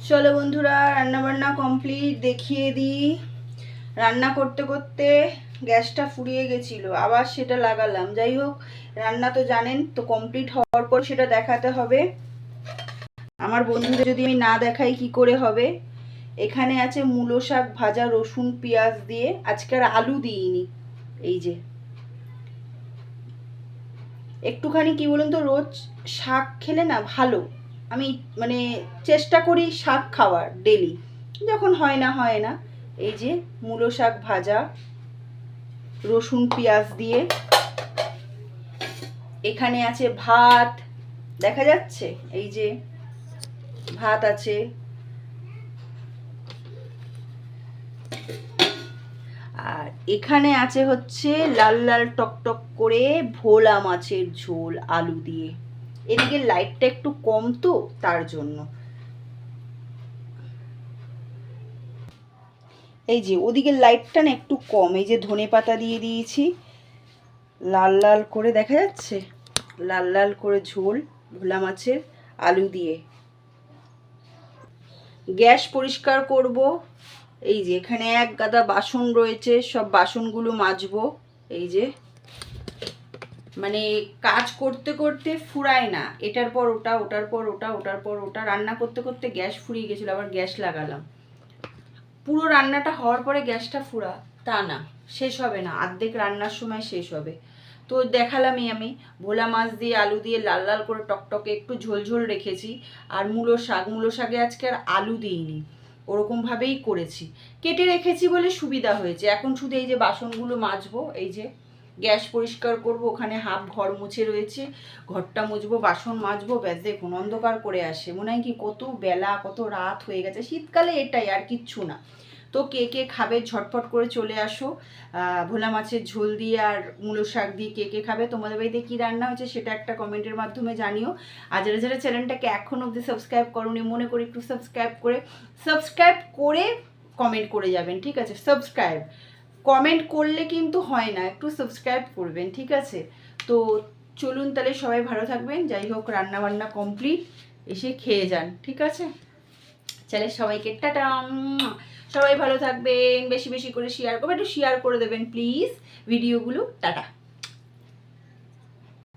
চলো বন্ধুরা, রান্না বান্না কমপ্লিট। দেখিয়ে দিই। রান্না করতে করতে গ্যাসটা ফুরিয়ে গেছিল, আবার সেটা লাগালাম। যাই হোক, রান্না তো জানেন তো, কমপ্লিট হওয়ার পর সেটা দেখাতে হবে। আমার বন্ধুদের যদি আমি না দেখাই কি করে হবে। এখানে আছে মূলো শাক ভাজা রসুন পেঁয়াজ দিয়ে, আজকে আর আলু দিইনি। এই যে একটুখানি কি বলুন তো, রোজ শাক খেলে না ভালো। আমি মানে চেষ্টা করি শাক খাওয়ার ডেলি, যখন হয় না। এই যে মূলো শাক ভাজা রসুন পেঁয়াজ দিয়ে। এখানে আছে ভাত, দেখা যাচ্ছে এই যে ভাত আছে। আর এখানে আছে হচ্ছে লাল লাল টকটক করে ভোলা মাছের ঝোল আলু দিয়ে। এদিকে লাইটটা একটু কম তো, তার জন্য। এই যে ওদিকে লাইটটা না একটু কম। এই যে ধনেপাতা দিয়ে দিয়েছি, লাল লাল করে, দেখা যাচ্ছে লাল লাল করে ঝোল ভোলা মাছের আলু দিয়ে। গ্যাস পরিষ্কার করব। এই যে এখানে এক গাদা বাসন রয়েছে, সব বাসনগুলো মাজবো। এই যে মানে কাজ করতে করতে ফুরায় না, এটার পর ওটা, ওটার পর ওটা, ওটার পর ওটা। রান্না করতে করতে গ্যাস ফুরিয়ে গেছিলো, আবার গ্যাস লাগালাম। পুরো রান্নাটা হওয়ার পরে গ্যাসটা ফুরা তা না, শেষ হবে না, অর্ধেক রান্নার সময় শেষ হবে। তো দেখালামই আমি, ভোলা মাছ দিয়ে আলু দিয়ে লাল লাল করে টকটকে একটু ঝোল ঝোল রেখেছি। আর মূলো শাকে আজকে আর আলু দিইনি, ওরকমভাবেই করেছি। কেটে রেখেছি বলে সুবিধা হয়েছে। এখন শুধু এই যে বাসনগুলো মাজবো। এই যে গ্যাস পরিষ্কার করব, ওখানে হাফ ঘর মুছে রয়েছে, ঘরটা মুছবো, বাসন মাজবো। ব্যাস দেখুন, অন্ধকার করে আসে, মনে হয় কি কত বেলা, কত রাত হয়ে গেছে। শীতকালে এটাই, আর কিচ্ছু না। তো কে কে খাবে ঝটফট করে চলে আসো। ভোলা মাছের ঝোল দিয়ে আর মূলো শাক দিয়ে কে কে খাবে। তোমাদের বাড়িতে কী রান্না হয়েছে সেটা একটা কমেন্টের মাধ্যমে জানিও। আর যারা যারা চ্যানেলটাকে এখন অবধি সাবস্ক্রাইব করোনি, মনে করি একটু সাবস্ক্রাইব করে কমেন্ট করে যাবেন, ঠিক আছে? সাবস্ক্রাইব কমেন্ট করলে কিন্তু হয় না, একটু সাবস্ক্রাইব করবেন, ঠিক আছে? তো চলুন তাহলে, সবাই ভালো থাকবেন। যাই হোক, রান্না বান্না কমপ্লিট, এসে খেয়ে যান, ঠিক আছে? চলে, সবাইকে টাটা। সবাই ভালো থাকবেন, বেশি বেশি করে শেয়ার করবেন, একটু শেয়ার করে দেবেন প্লিজ ভিডিওগুলো। টাটা।